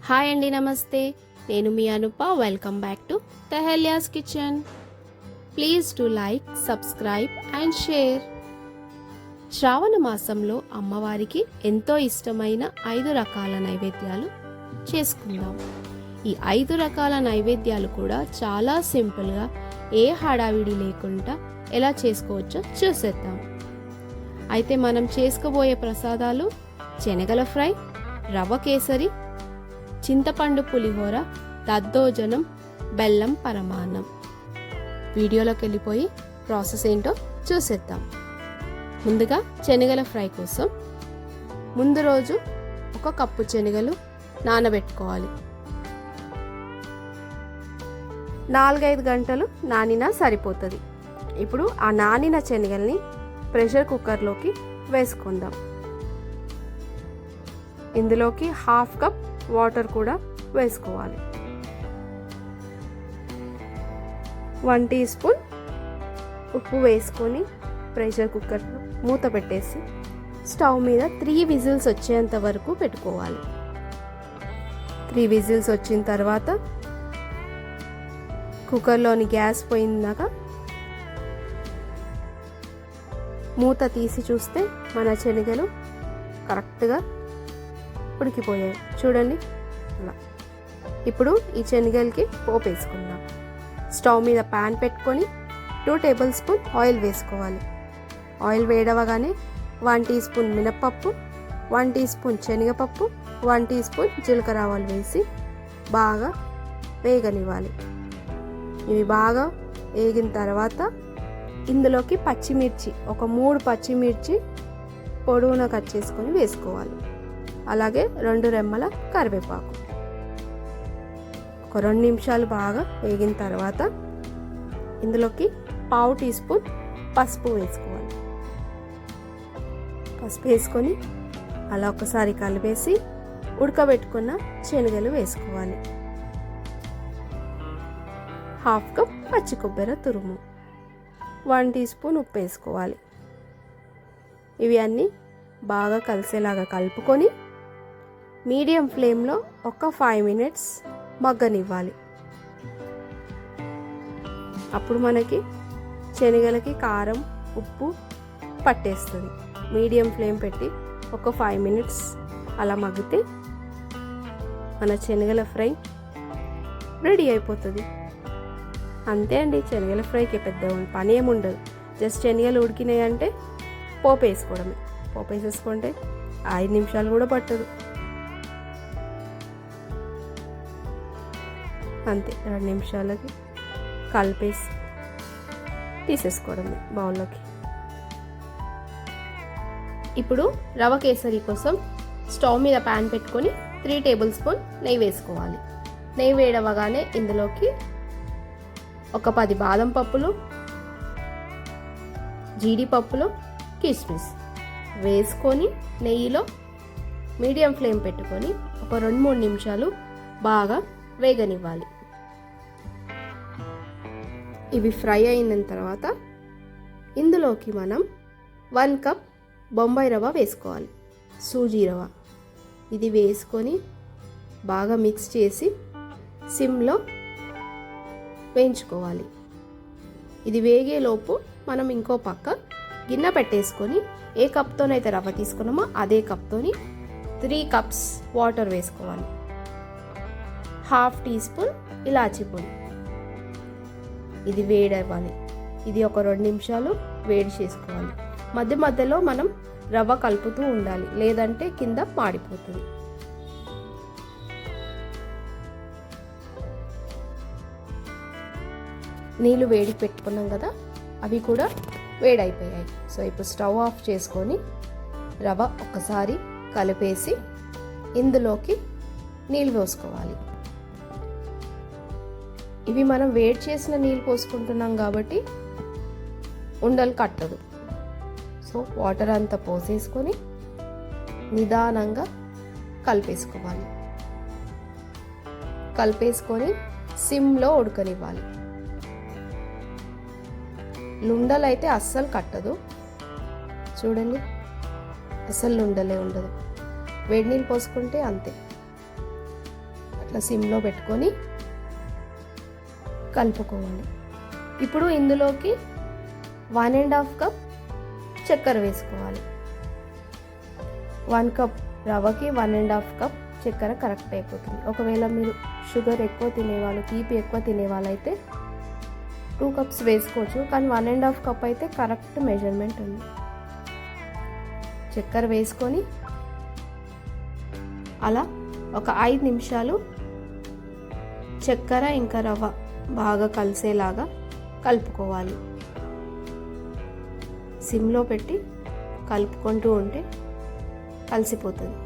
Hi అండి, నమస్తే. నేను మీ అనుప. వెల్కమ్ బ్యాక్ టు తెహల్యాస్ kitchen. Please to like, subscribe and share. Shravana మాసంలో అమ్మవారికి ఎంతో ఇష్టమైన 5 రకాల నైవేద్యాలు చేసుకుందాం. ఈ 5 రకాల నైవేద్యాలు కూడా చాలా సింపుల్గా, ఏ హడావిడి లేకుండా ఎలా చేసుకోవచ్చో చూసేద్దాం. అయితే మనం చేసుకోబోయే ప్రసాదాలు శనగల ఫ్రై, రవ్వ కేసరి, చింతపండు పులిహోర, దద్దోజనం, బెల్లం పరమాన్నం. వీడియోలోకి వెళ్ళిపోయి ప్రాసెస్ ఏంటో చూసేద్దాం. ముందుగా శనగల ఫ్రై కోసం ముందు రోజు 1 కప్పు శనగలు నానబెట్టుకోవాలి. 4-5 గంటలు నానినా సరిపోతుంది. ఇప్పుడు ఆ నానిన శనగల్ని ప్రెషర్ కుక్కర్లోకి వేసుకుందాం. ఇందులోకి 1/2 కప్ వాటర్ కూడా వేసుకోవాలి. 1 టీ స్పూన్ ఉప్పు వేసుకొని ప్రెషర్ కుక్కర్లో మూత పెట్టేసి స్టవ్ మీద 3 విజిల్స్ వచ్చేంత వరకు పెట్టుకోవాలి. 3 విజిల్స్ వచ్చిన తర్వాత కుక్కర్లోని గ్యాస్ పోయిందాక మూత తీసి చూస్తే మన శనగలు కరెక్ట్గా ఉడికిపోయాయి. చూడండి అలా. ఇప్పుడు ఈ శనగలకి పోపు వేసుకుందాం. స్టవ్ మీద ప్యాన్ పెట్టుకొని 2 టేబుల్ స్పూన్ ఆయిల్ వేసుకోవాలి. ఆయిల్ వేడవగానే 1 టీ స్పూన్ మినప్పప్పు, 1 టీ స్పూన్ శనగపప్పు, 1 టీ స్పూన్ జీలకర్ర ఆవాలు వేసి బాగా వేగనివ్వాలి. ఇవి బాగా వేగిన తర్వాత ఇందులోకి పచ్చిమిర్చి, ఒక 3 పచ్చిమిర్చి పొడవున కట్ చేసుకొని వేసుకోవాలి. అలాగే 2 రెమ్మల కరివేపాకు. ఒక 2 నిమిషాలు బాగా వేగిన తర్వాత ఇందులోకి 1/2 టీ స్పూన్ పసుపు వేసుకోవాలి. పసుపు వేసుకొని అలా ఒకసారి కలిపేసి ఉడకబెట్టుకున్న శనగలు వేసుకోవాలి. 1/2 కప్ పచ్చి కొబ్బరి తురుము, 1 టీ స్పూన్ ఉప్పు వేసుకోవాలి. ఇవి అన్నీ బాగా కలిసేలాగా కలుపుకొని మీడియం ఫ్లేమ్లో ఒక 5 మినిట్స్ మగ్గనివ్వాలి. అప్పుడు మనకి శనగలకి కారం, ఉప్పు పట్టేస్తుంది. మీడియం ఫ్లేమ్ పెట్టి ఒక 5 మినిట్స్ అలా మగ్గితే మన శనగల ఫ్రై రెడీ అయిపోతుంది. అంతే అండి, శనగల ఫ్రైకి పెద్ద పని ఏముండదు. జస్ట్ శనగలు ఉడికినాయి అంటే పోపు వేసుకోవడమే. పోపు వేసేసుకుంటే 5 నిమిషాలు కూడా పట్టదు. అంతే, 2 నిమిషాలకి కలిపేసి తీసేసుకోవడమే బౌల్లోకి. ఇప్పుడు రవ్వ కేసరి కోసం స్టవ్ మీద ప్యాన్ పెట్టుకొని 3 టేబుల్ స్పూన్ నెయ్యి వేసుకోవాలి. నెయ్యి వేడవగానే ఇందులోకి ఒక 10 బాదం పప్పులు, జీడిపప్పులు, కిస్మిస్ వేసుకొని నెయ్యిలో మీడియం ఫ్లేమ్ పెట్టుకొని ఒక 2-3 నిమిషాలు బాగా వేగనివ్వాలి. ఇవి ఫ్రై అయిన తర్వాత ఇందులోకి మనం 1 కప్ బొంబాయి రవ్వ వేసుకోవాలి, సూజీ రవ్వ. ఇది వేసుకొని బాగా మిక్స్ చేసి సిమ్లో వేయించుకోవాలి. ఇది వేగేలోపు మనం ఇంకో పక్క గిన్నె పెట్టేసుకొని ఏ కప్తోనైతే రవ్వ తీసుకున్నామో అదే కప్తోని 3 కప్స్ వాటర్ వేసుకోవాలి. 1/2 టీ స్పూన్ ఇలాచీ పొడి. ఇది వేడవ్వాలి. ఇది ఒక 2 నిమిషాలు వేడి చేసుకోవాలి. మధ్య మధ్యలో మనం రవ్వ కలుపుతూ ఉండాలి, లేదంటే కింద మాడిపోతుంది. నీళ్ళు వేడి పెట్టుకున్నాం కదా, అవి కూడా వేడైపోయాయి. సో ఇప్పుడు స్టవ్ ఆఫ్ చేసుకొని రవ్వ ఒకసారి కలిపేసి ఇందులోకి నీళ్ళు పోసుకోవాలి. ఇవి మనం వేడి చేసిన నీళ్ళు పోసుకుంటున్నాం కాబట్టి ఉండలు కట్టదు. సో వాటర్ అంతా పోసేసుకొని నిదానంగా కలిపేసుకోవాలి. కలిపేసుకొని సిమ్లో ఉడకనివ్వాలి. లుండలు అయితే అస్సలు కట్టదు. చూడండి, అస్సలు లుండలే ఉండదు. వేడి నీళ్ళు పోసుకుంటే అంతే. ఇట్లా సిమ్లో పెట్టుకొని కలుపుకోవాలి. ఇప్పుడు ఇందులోకి 1.5 కప్ చక్కెర వేసుకోవాలి. 1 కప్ రవ్వకి 1.5 కప్ చక్కెర కరెక్ట్ అయిపోతుంది. ఒకవేళ మీరు షుగర్ ఎక్కువ తినేవాళ్ళు, తీపి ఎక్కువ తినేవాళ్ళు అయితే 2 కప్స్ వేసుకోవచ్చు, కానీ 1.5 కప్ అయితే కరెక్ట్ మెజర్మెంట్ ఉంది. చక్కెర వేసుకొని అలా ఒక 5 నిమిషాలు చక్కెర ఇంకా రవ్వ బాగా కలిసేలాగా కలుపుకోవాలి. సిమ్లో పెట్టి కలుపుకుంటూ ఉంటే కలిసిపోతుంది.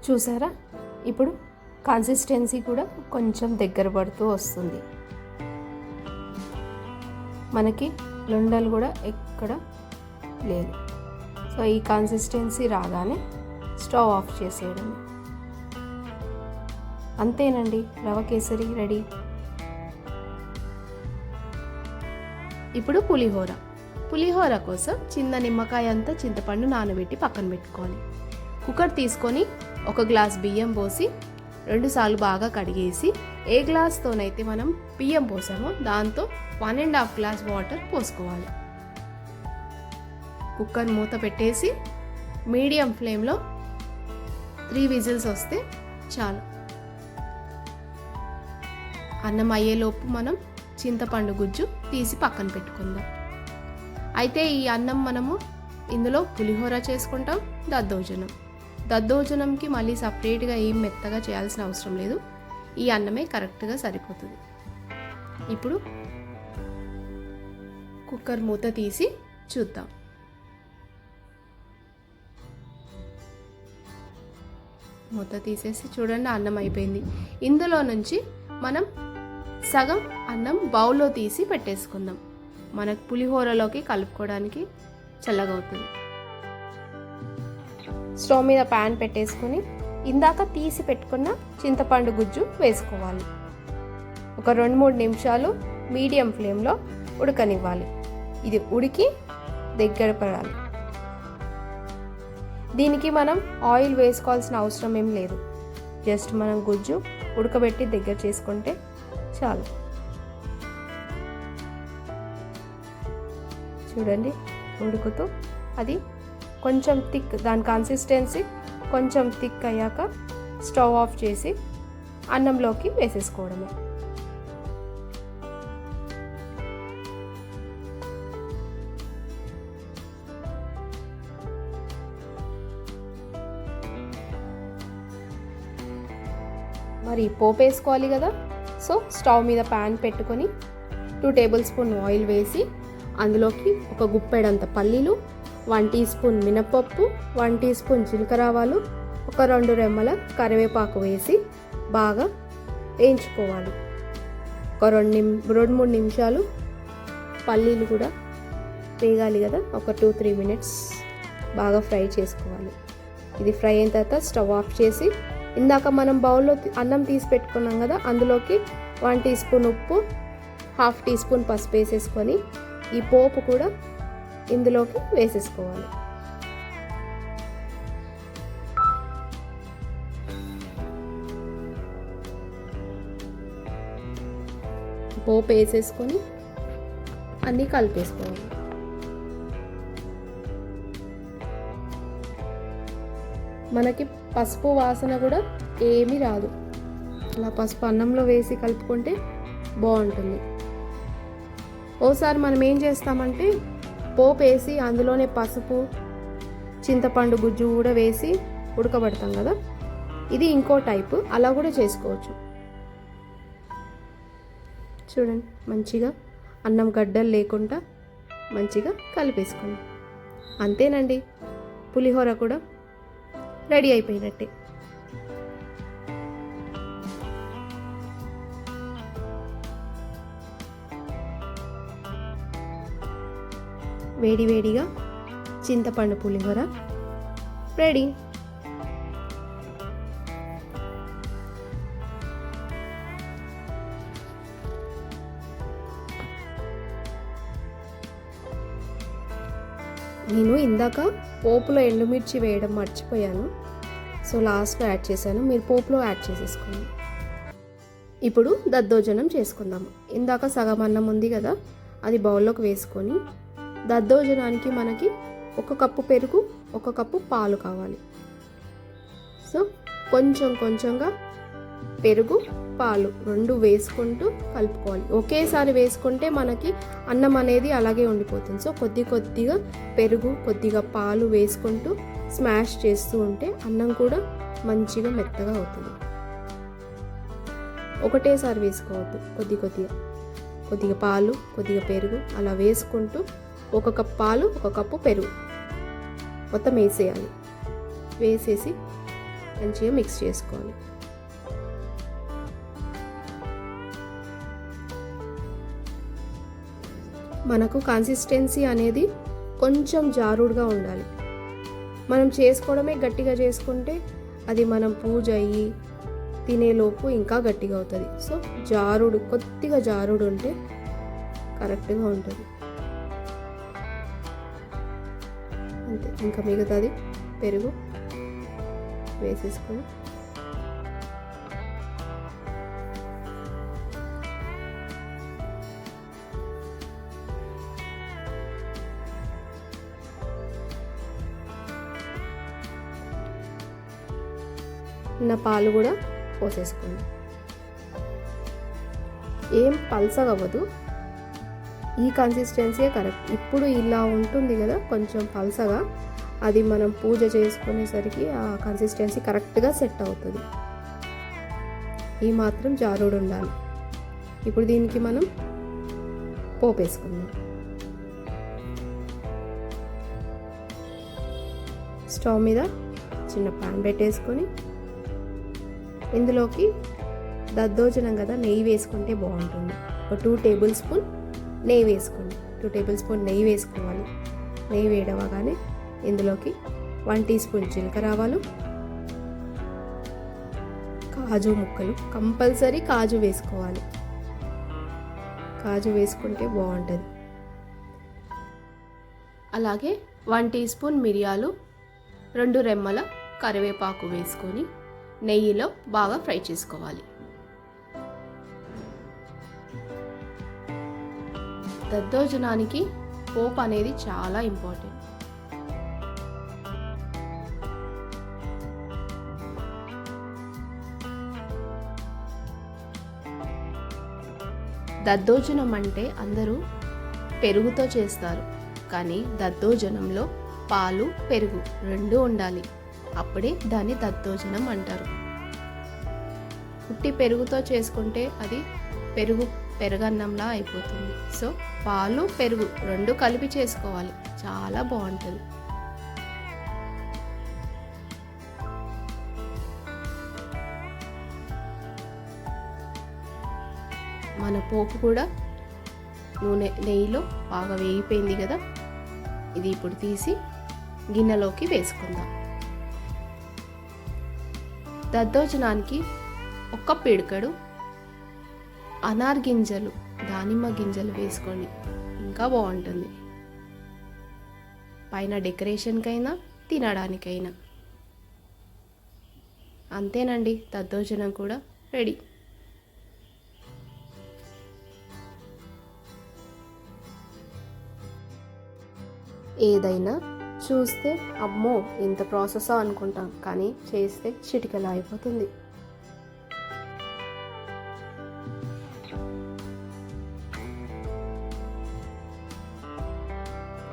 చూసారా, ఇప్పుడు కన్సిస్టెన్సీ కూడా కొంచెం దగ్గర పడుతూ వస్తుంది. మనకి లొండలు కూడా ఎక్కడ లేదు. సో ఈ కన్సిస్టెన్సీ రాగానే స్టవ్ ఆఫ్ చేసేయడం. అంతేనండి, రవ కేసరి రెడీ. ఇప్పుడు పులిహోర కోసం చిన్న నిమ్మకాయ అంతా చింతపండు నానబెట్టి పక్కన పెట్టుకోవాలి. కుక్కర్ తీసుకొని 1 గ్లాస్ బియ్యం పోసి 2 సార్లు బాగా కడిగేసి, ఏ గ్లాస్తోనైతే మనం బియ్యం పోసామో దాంతో 1.5 గ్లాస్ వాటర్ పోసుకోవాలి. కుక్కర్ మూత పెట్టేసి మీడియం ఫ్లేమ్లో 3 విజిల్స్ వస్తే చాలు. అన్నం అయ్యేలోపు మనం చింతపండు గుజ్జు తీసి పక్కన పెట్టుకుందాం. అయితే ఈ అన్నం మనము ఇందులో పులిహోర చేసుకుంటాం, దద్దోజనంకి మళ్ళీ సపరేట్గా ఏం మెత్తగా చేయాల్సిన అవసరం లేదు. ఈ అన్నమే కరెక్ట్గా సరిపోతుంది. ఇప్పుడు కుక్కర్ మూత తీసి చూద్దాం. మూత తీసేసి చూడండి, అన్నం అయిపోయింది. ఇందులో నుంచి మనం సగం అన్నం బౌల్లో తీసి పెట్టేసుకుందాం. మనకు పులిహోరలోకి కలుపుకోవడానికి చల్లగా అవుతుంది. స్టవ్ మీద ప్యాన్ పెట్టేసుకొని ఇందాక తీసి పెట్టుకున్న చింతపండు గుజ్జు వేసుకోవాలి. ఒక 2-3 నిమిషాలు మీడియం ఫ్లేమ్లో ఉడకనివ్వాలి. ఇది ఉడికి దగ్గర పడాలి. దీనికి మనం ఆయిల్ వేసుకోవాల్సిన అవసరం ఏం లేదు. జస్ట్ మనం గుజ్జు ఉడకబెట్టి దగ్గర చేసుకుంటే చాలు. చూడండి, ఉడుకుతూ అది కొంచెం థిక్, దాని కన్సిస్టెన్సీ కొంచెం థిక్ అయ్యాక స్టవ్ ఆఫ్ చేసి అన్నంలోకి వేసేసుకోవడమే. మరి పోపు వేసుకోవాలి కదా. సో స్టవ్ మీద ప్యాన్ పెట్టుకొని 2 టేబుల్ స్పూన్ ఆయిల్ వేసి అందులోకి ఒక గుప్పెడంత పల్లీలు, 1 టీ స్పూన్ మినపప్పు, 1 టీ స్పూన్ జీలకర్ర ఆవాలు, ఒక 2 రెమ్మల కరివేపాకు వేసి బాగా వేయించుకోవాలి. ఒక 2-3 నిమిషాలు పల్లీలు కూడా వేగాలి కదా, ఒక 2-3 మినిట్స్ బాగా ఫ్రై చేసుకోవాలి. ఇది ఫ్రై అయిన తర్వాత స్టవ్ ఆఫ్ చేసి ఇందాక మనం బౌల్లో అన్నం తీసి పెట్టుకున్నాం కదా, అందులోకి 1 టీ స్పూన్ ఉప్పు, 1/2 టీ స్పూన్ పసుపు వేసేసుకొని ఈ పోపు కూడా ఇందులోకి వేసేసుకోవాలి. పోపు వేసేసుకొని అన్నీ కలిపేసుకోవాలి. మనకి పసుపు వాసన కూడా ఏమీ రాదు. అలా పసుపు అన్నంలో వేసి కలుపుకుంటే బాగుంటుంది. ఓసారి మనం ఏం చేస్తామంటే పోపు వేసి అందులోనే పసుపు, చింతపండు గుజ్జు కూడా వేసి ఉడకబెడతాం కదా, ఇది ఇంకో టైపు, అలా కూడా చేసుకోవచ్చు. చూడండి, మంచిగా అన్నం గడ్డలు లేకుండా మంచిగా కలిపేసుకోండి. అంతేనండి, పులిహోర కూడా రెడీ అయిపోయినట్టే. వేడి వేడిగా చింతపండు పులిహోర రెడీ. నేను ఇందాక పోపులో ఎండుమిర్చి వేయడం మర్చిపోయాను, సో లాస్ట్లో యాడ్ చేశాను. మీరు పోపులో యాడ్ చేసేసుకోండి. ఇప్పుడు దద్దోజనం చేసుకుందాము. ఇందాక సగం అన్నం ఉంది కదా, అది బౌల్లోకి వేసుకొని దద్దోజనానికి మనకి 1 కప్పు పెరుగు, 1 కప్పు పాలు కావాలి. సో కొంచెం కొంచెంగా పెరుగు పాలు 2 వేసుకుంటూ కలుపుకోవాలి. ఒకేసారి వేసుకుంటే మనకి అన్నం అనేది అలాగే ఉండిపోతుంది. సో కొద్దిగా పెరుగు, కొద్దిగా పాలు వేసుకుంటూ స్మాష్ చేస్తూ ఉంటే అన్నం కూడా మంచిగా మెత్తగా అవుతుంది. ఒకటేసారి వేసుకోవద్దు, కొద్దిగా పాలు, కొద్దిగా పెరుగు అలా వేసుకుంటూ 1 కప్పు పాలు, 1 కప్పు పెరుగు మొత్తం వేసేయాలి. వేసేసి మంచిగా మిక్స్ చేసుకోవాలి. మనకు కన్సిస్టెన్సీ అనేది కొంచెం జారుడుగా ఉండాలి. మనం చేసుకోవడమే గట్టిగా చేసుకుంటే అది మనం పూజ అయ్యి తినేలోపు ఇంకా గట్టిగా అవుతుంది. సో కొద్దిగా జారుడు ఉంటే కరెక్ట్గా ఉంటుంది. అంతే, ఇంకా మిగతాది పెరుగు వేసేసుకొని పాలు కూడా పోసేసుకోండి. ఏం పల్సగా అవ్వదు, ఈ కన్సిస్టెన్సీ కరెక్ట్. ఇప్పుడు ఇలా ఉంటుంది కదా కొంచెం పల్సగా, అది మనం పూజ చేసుకునేసరికి ఆ కన్సిస్టెన్సీ కరెక్ట్గా సెట్ అవుతుంది. ఈ మాత్రం జారుడు ఉండాలి. ఇప్పుడు దీనికి మనం పోపు వేసుకుందాం. స్టవ్ మీద చిన్న పాన్ పెట్టేసుకొని ఇందులోకి దద్దోజనం కదా, నెయ్యి వేసుకుంటే బాగుంటుంది. ఒక 2 టేబుల్ స్పూన్ నెయ్యి వేసుకోండి. 2 టేబుల్ స్పూన్ నెయ్యి వేసుకోవాలి. నెయ్యి వేడవగానే ఇందులోకి 1 టీ స్పూన్ జీలకర్ర ఆవాలు, కాజు ముక్కలు, కంపల్సరీ కాజు వేసుకోవాలి. కాజు వేసుకుంటే బాగుంటుంది. అలాగే 1 టీ స్పూన్ మిరియాలు, 2 రెమ్మల కరివేపాకు వేసుకొని నెయ్యిలో బాగా ఫ్రై చేసుకోవాలి. దద్దోజనానికి పోపు అనేది చాలా ఇంపార్టెంట్. దద్దోజనం అంటే అందరూ పెరుగుతో చేస్తారు, కానీ దద్దోజనంలో పాలు, పెరుగు 2 ఉండాలి. అప్పుడే దాన్ని దద్దోజనం అంటారు. ఉట్టి పెరుగుతో చేసుకుంటే అది పెరుగన్నంలా అయిపోతుంది. సో పాలు, పెరుగు 2 కలిపి చేసుకోవాలి, చాలా బాగుంటుంది. మన పోపు కూడా నెయ్యిలో బాగా వేగిపోయింది కదా, ఇది ఇప్పుడు తీసి గిన్నెలోకి వేసుకుందాం. దద్దోజనానికి 1 పిడికెడు అనార్ గింజలు, దానిమ్మ గింజలు వేసుకోండి, ఇంకా బాగుంటుంది. పైన డెకరేషన్కైనా తినడానికైనా. అంతేనండి, దద్దోజనం కూడా రెడీ. ఏదైనా చూస్తే అమ్మో ఇంత ప్రాసెసా అనుకుంటాం, కానీ చేస్తే చిటికలా అయిపోతుంది.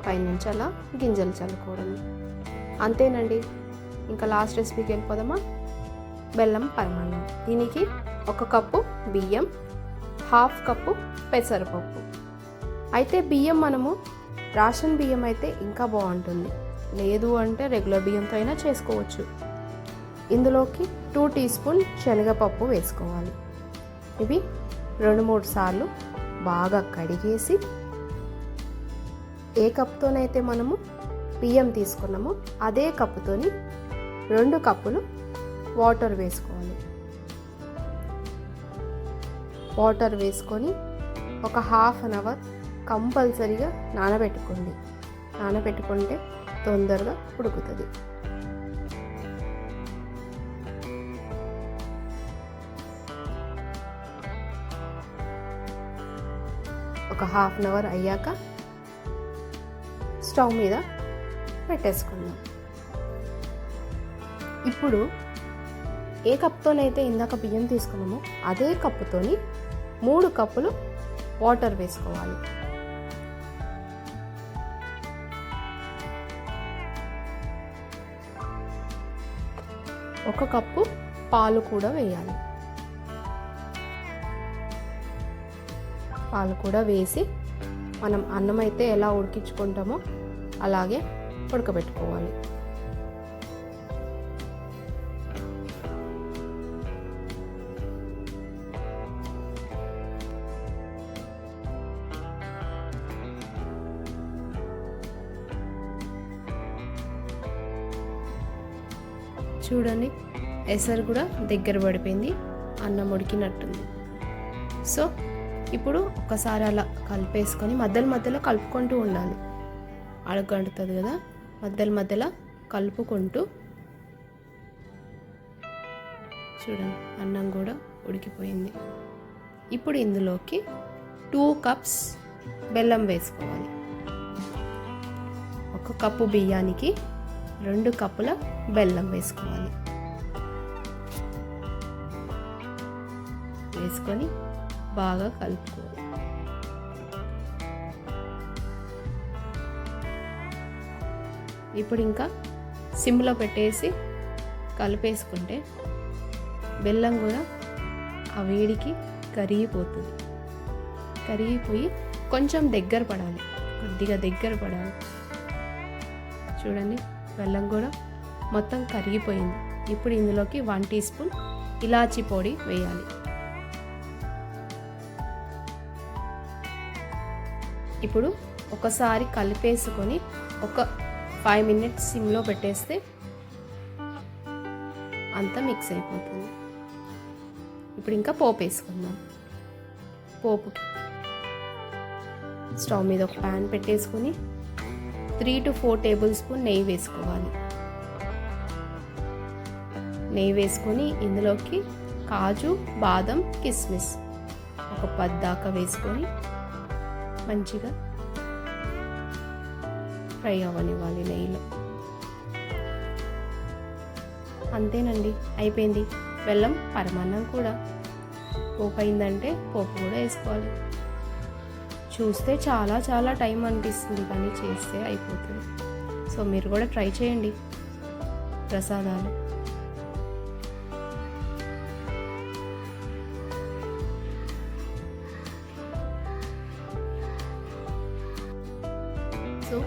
పైనుంచి అలా గింజలు చల్లుకోవడం. అంతేనండి, ఇంకా లాస్ట్ రెసిపీకి వెళ్ళిపోదామా. బెల్లం పరమాన్నం. దీనికి 1 కప్పు బియ్యం, 1/2 కప్పు పెసరపప్పు. అయితే బియ్యం మనము రేషన్ బియ్యం అయితే ఇంకా బాగుంటుంది, లేదు అంటే రెగ్యులర్ బియ్యంతో అయినా చేసుకోవచ్చు. ఇందులోకి 2 టీ స్పూన్ శనగపప్పు వేసుకోవాలి. ఇవి 2-3 సార్లు బాగా కడిగేసి ఏ కప్తోనైతే మనము బియ్యం తీసుకున్నామో అదే కప్పుతోని 2 కప్పులు వాటర్ వేసుకోవాలి. వాటర్ వేసుకొని ఒక ½ అవర్ కంపల్సరీగా నానబెట్టుకోండి. నానబెట్టుకుంటే తొందరగా ఉడుకుతుంది. ఒక ½ అవర్ అయ్యాక స్టవ్ మీద పెట్టేసుకుందాం. ఇప్పుడు ఏ కప్తోనైతే ఇందాక బియ్యం తీసుకున్నామో అదే కప్పుతోని 3 కప్పులు వాటర్ వేసుకోవాలి. ఒక కప్పు పాలు కూడా వేయాలి. పాలు కూడా వేసి మనం అన్నం అయితే ఎలా ఉడికించుకుంటామో అలాగే ఉడకబెట్టుకోవాలి. చూడండి, ఎసరు కూడా దగ్గర పడిపోయింది, అన్నం ఉడికినట్టుంది. సో ఇప్పుడు ఒకసారి అలా కలిపేసుకొని మధ్యలో కలుపుకుంటూ ఉండాలి. అడుగంటుతుంది కదా, మధ్యలో కలుపుకుంటూ చూడండి అన్నం కూడా ఉడికిపోయింది. ఇప్పుడు ఇందులోకి 2 కప్స్ బెల్లం వేసుకోవాలి. 1 కప్పు బియ్యానికి 2 కప్పుల బెల్లం వేసుకోవాలి. వేసుకొని బాగా కలుపుకోవాలి. ఇప్పుడు ఇంకా సిమ్లో పెట్టేసి కలిపేసుకుంటే బెల్లం కూడా ఆ వేడికి కరిగిపోతుంది. కరిగిపోయి కొంచెం దగ్గర పడాలి, కొద్దిగా దగ్గర పడాలి. చూడండి, బెల్లం కూడా మొత్తం కరిగిపోయింది. ఇప్పుడు ఇందులోకి 1 టీ స్పూన్ ఇలాచీ పొడి వేయాలి. ఇప్పుడు ఒకసారి కలిపేసుకొని ఒక 5 మినిట్స్ సిమ్లో పెట్టేస్తే అంతా మిక్స్ అయిపోతుంది. ఇప్పుడు ఇంకా పోపు వేసుకుందాం. పోపుకి స్టవ్ మీద ఒక ప్యాన్ పెట్టేసుకొని 3 to 4 టేబుల్ స్పూన్ నెయ్యి వేసుకోవాలి. నెయ్యి వేసుకొని ఇందులోకి కాజు, బాదం, కిస్మిస్ ఒక 10 దాకా వేసుకొని మంచిగా ఫ్రై అవ్వనివ్వాలి నెయ్యిలో. అంతేనండి, అయిపోయింది. బెల్లం పరమాన్నం కూడా. పోపు అయిందంటే పోపు కూడా వేసుకోవాలి. చూస్తే చాలా టైం అనిపిస్తుంది, కానీ చేస్తే అయిపోతుంది. సో మీరు కూడా ట్రై చేయండి ప్రసాదాలు. సో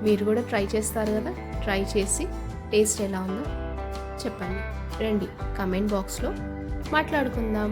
మీరు కూడా ట్రై చేస్తారు కదా, ట్రై చేసి టేస్ట్ ఎలా ఉందో చెప్పండి. రండి, కమెంట్ బాక్స్లో మాట్లాడుకుందాం.